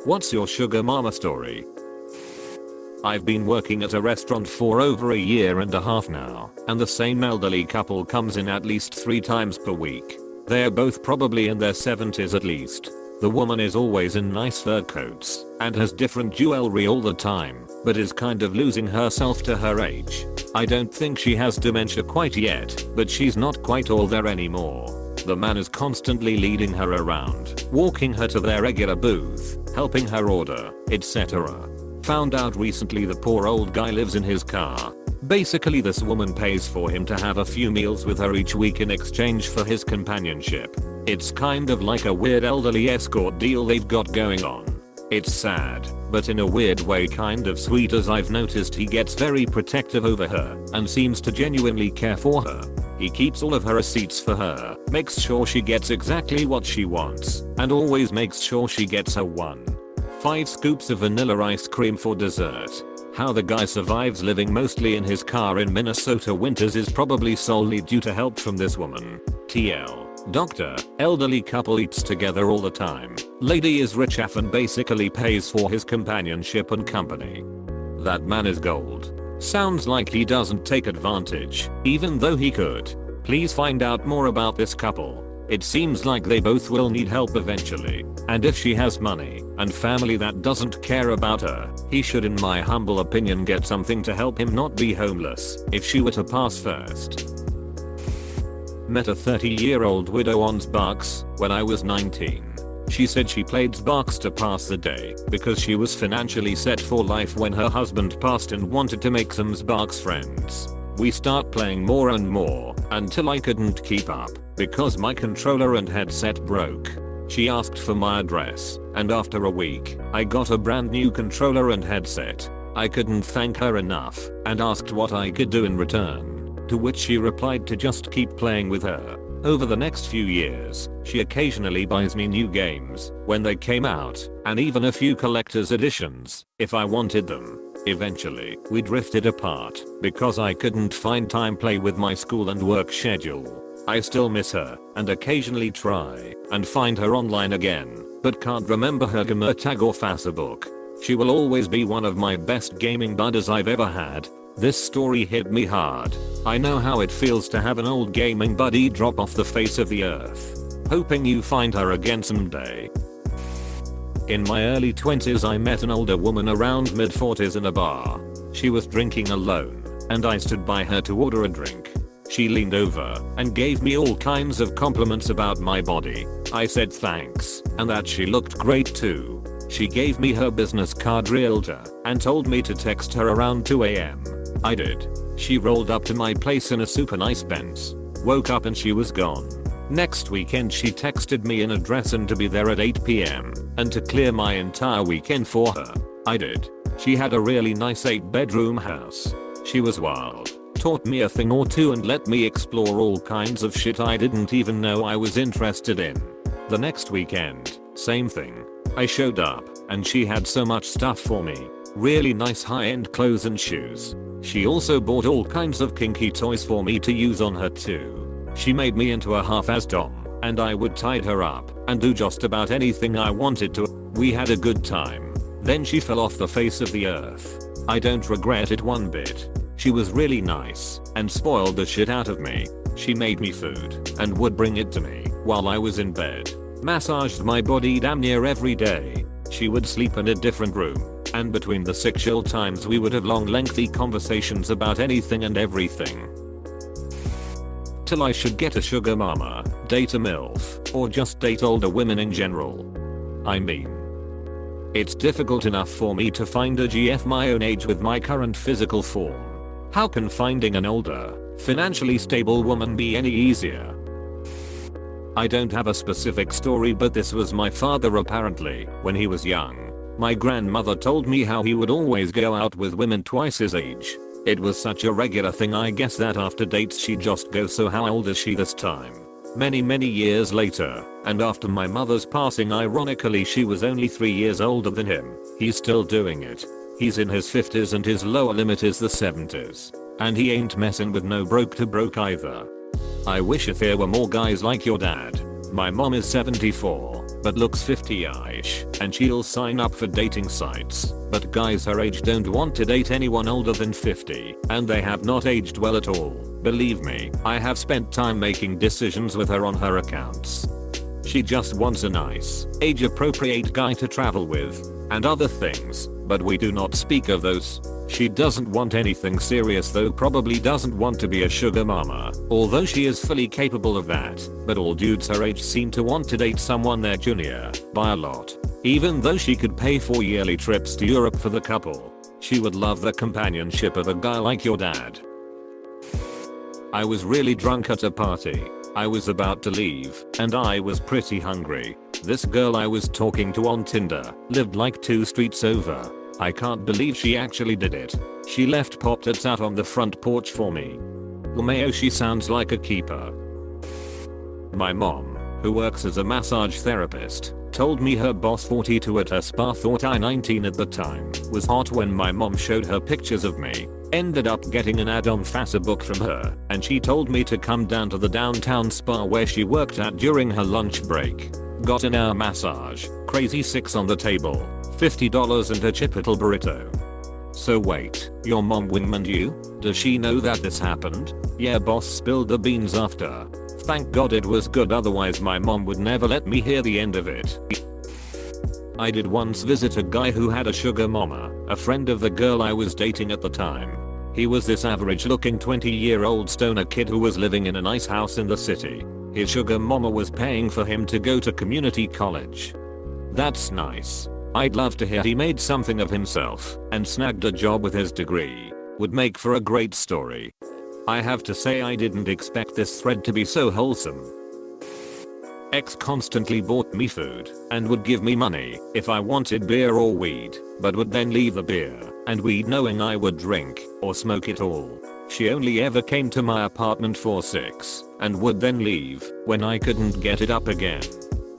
What's your sugar mama story? I've been working at a restaurant for over a year and a half now, and the same elderly couple comes in at least 3 times per week. They're both probably in their 70s at least. The woman is always in nice fur coats and has different jewelry all the time, but is kind of losing herself to her age. I don't think she has dementia quite yet, but she's not quite all there anymore. The man is constantly leading her around, walking her to their regular booth, helping her order, etc. Found out recently the poor old guy lives in his car. Basically this woman pays for him to have a few meals with her each week in exchange for his companionship. It's kind of like a weird elderly escort deal they've got going on. It's sad, but in a weird way kind of sweet, as I've noticed he gets very protective over her and seems to genuinely care for her. He keeps all of her receipts for her, makes sure she gets exactly what she wants, and always makes sure she gets her 5 scoops of vanilla ice cream for dessert. How the guy survives living mostly in his car in Minnesota winters is probably solely due to help from this woman. TL. Doctor, elderly couple eats together all the time. Lady is rich AF and basically pays for his companionship and company. That man is gold. Sounds like he doesn't take advantage, even though he could. Please find out more about this couple. It seems like they both will need help eventually, and if she has money and family that doesn't care about her, he should, in my humble opinion, get something to help him not be homeless if she were to pass first. Met a 30-year-old widow on Xbox when I was 19. She said she played Xbox to pass the day because she was financially set for life when her husband passed and wanted to make some Xbox friends. We start playing more and more until I couldn't keep up because my controller and headset broke. She asked for my address, and after a week, I got a brand new controller and headset. I couldn't thank her enough and asked what I could do in return, to which she replied to just keep playing with her. Over the next few years, she occasionally buys me new games when they came out, and even a few collector's editions if I wanted them. Eventually, we drifted apart because I couldn't find time play with my school and work schedule. I still miss her and occasionally try and find her online again, but can't remember her gamer tag or Facebook. She will always be one of my best gaming buddies I've ever had. This story hit me hard. I know how it feels to have an old gaming buddy drop off the face of the earth. Hoping you find her again someday. In my early 20s I met an older woman around mid 40s in a bar. She was drinking alone, and I stood by her to order a drink. She leaned over and gave me all kinds of compliments about my body. I said thanks, and that she looked great too. She gave me her business card realtor and told me to text her around 2 AM. I did. She rolled up to my place in a super nice Benz. Woke up and she was gone. Next weekend she texted me an address and to be there at 8 PM and to clear my entire weekend for her. I did. She had a really nice 8-bedroom house. She was wild. Taught me a thing or two and let me explore all kinds of shit I didn't even know I was interested in. The next weekend, same thing. I showed up and she had so much stuff for me. Really nice high-end clothes and shoes. She also bought all kinds of kinky toys for me to use on her too. She made me into a half-ass dom, and I would tide her up and do just about anything I wanted to. We had a good time. Then she fell off the face of the earth. I don't regret it one bit. She was really nice and spoiled the shit out of me. She made me food and would bring it to me while I was in bed. Massaged my body damn near every day. She would sleep in a different room, and between the sick chill times we would have long lengthy conversations about anything and everything. Till I should get a sugar mama, date a MILF, or just date older women in general. I mean, it's difficult enough for me to find a GF my own age with my current physical form. How can finding an older, financially stable woman be any easier? I don't have a specific story, but this was my father apparently when he was young. My grandmother told me how he would always go out with women twice his age. It was such a regular thing, I guess, that after dates she'd just go. So how old is she this time? Many years later, and after my mother's passing, ironically she was only 3 years older than him. He's still doing it. He's in his 50s and his lower limit is the 70s. And he ain't messing with no broke to broke either. I wish if there were more guys like your dad. My mom is 74. but looks 50-ish, and she'll sign up for dating sites, but guys her age don't want to date anyone older than 50, and they have not aged well at all. Believe me, I have spent time making decisions with her on her accounts. She just wants a nice, age-appropriate guy to travel with, and other things, but we do not speak of those. She doesn't want anything serious though, probably doesn't want to be a sugar mama, although she is fully capable of that, but all dudes her age seem to want to date someone their junior, by a lot. Even though she could pay for yearly trips to Europe for the couple, she would love the companionship of a guy like your dad. I was really drunk at a party. I was about to leave, and I was pretty hungry. This girl I was talking to on Tinder lived like 2 streets over. I can't believe she actually did it. She left Pop-Tarts out on the front porch for me. LMAO, she sounds like a keeper. My mom, who works as a massage therapist, told me her boss 42 at her spa thought I 19 at the time was hot when my mom showed her pictures of me. Ended up getting an ad on Facebook from her, and she told me to come down to the downtown spa where she worked at during her lunch break. Got an hour massage, crazy 6 on the table, $50 and a chipotle burrito. So wait, your mom wingmaned you? Does she know that this happened? Yeah, boss spilled the beans after. Thank God it was good, otherwise my mom would never let me hear the end of it. I did once visit a guy who had a sugar mama, a friend of the girl I was dating at the time. He was this average looking 20-year-old stoner kid who was living in a nice house in the city. His sugar mama was paying for him to go to community college. That's nice. I'd love to hear he made something of himself and snagged a job with his degree. Would make for a great story. I have to say I didn't expect this thread to be so wholesome. Ex constantly bought me food and would give me money if I wanted beer or weed, but would then leave the beer and weed knowing I would drink or smoke it all. She only ever came to my apartment for 6 and would then leave when I couldn't get it up again.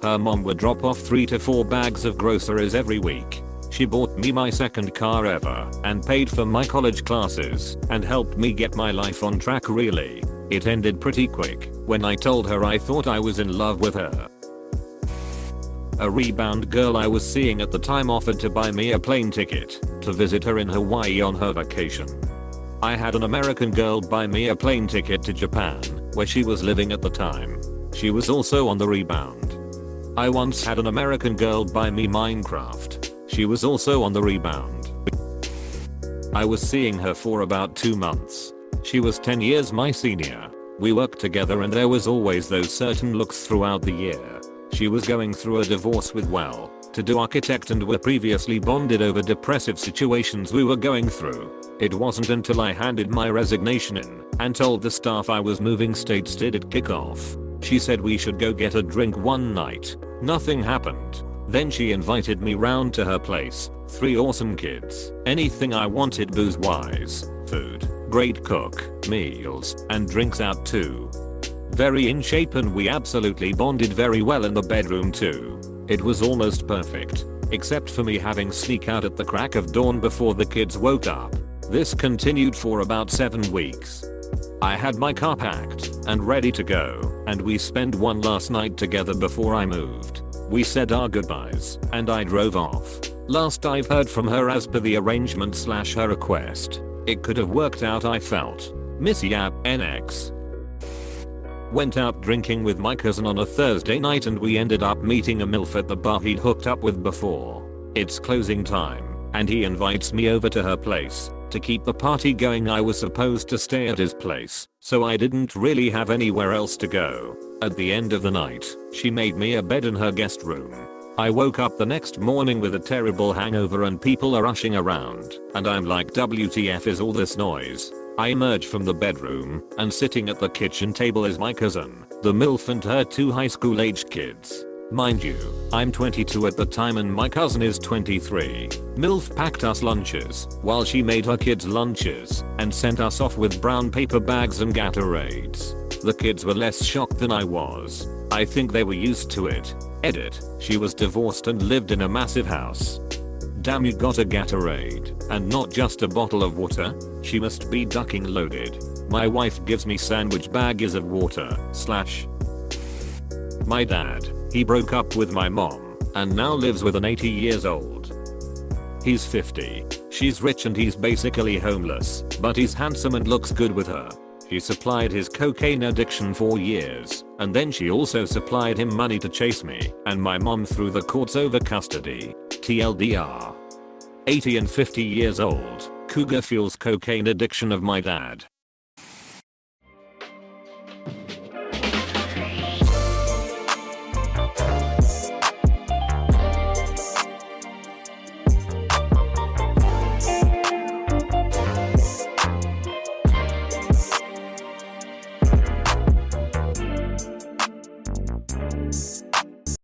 Her mom would drop off 3 to 4 bags of groceries every week. She bought me my second car ever and paid for my college classes and helped me get my life on track really. It ended pretty quick when I told her I thought I was in love with her. A rebound girl I was seeing at the time offered to buy me a plane ticket to visit her in Hawaii on her vacation. I had an American girl buy me a plane ticket to Japan, where she was living at the time. She was also on the rebound. I once had an American girl buy me Minecraft. She was also on the rebound. I was seeing her for about 2 months. She was 10 years my senior. We worked together and there was always those certain looks throughout the year. She was going through a divorce with well-to-do architect and were previously bonded over depressive situations we were going through. It wasn't until I handed my resignation in and told the staff I was moving states did it kick off. She said we should go get a drink one night. Nothing happened. Then she invited me round to her place. 3 awesome kids. Anything I wanted booze-wise. Food. Great cook. Meals. And drinks out too. Very in shape and we absolutely bonded very well in the bedroom too. It was almost perfect. Except for me having sneak out at the crack of dawn before the kids woke up. This continued for about 7 weeks. I had my car packed and ready to go, and we spent one last night together before I moved. We said our goodbyes, and I drove off. Last I've heard from her as per the arrangement / her request. It could have worked out I felt. Missy App NX. Went out drinking with my cousin on a Thursday night and we ended up meeting a MILF at the bar he'd hooked up with before. It's closing time, and he invites me over to her place. To keep the party going I was supposed to stay at his place, so I didn't really have anywhere else to go. At the end of the night, she made me a bed in her guest room. I woke up the next morning with a terrible hangover and people are rushing around, and I'm like WTF is all this noise? I emerge from the bedroom, and sitting at the kitchen table is my cousin, the MILF and her 2 high school aged kids. Mind you, I'm 22 at the time and my cousin is 23. MILF packed us lunches, while she made her kids lunches, and sent us off with brown paper bags and Gatorades. The kids were less shocked than I was. I think they were used to it. Edit, she was divorced and lived in a massive house. Damn, you got a Gatorade, and not just a bottle of water? She must be ducking loaded. My wife gives me sandwich baggies of water / my dad. He broke up with my mom and now lives with an 80 years old. He's 50. She's rich and he's basically homeless, but he's handsome and looks good with her. He supplied his cocaine addiction for years, and then she also supplied him money to chase me and my mom through the courts over custody. TLDR. 80 and 50 years old, cougar fuels cocaine addiction of my dad.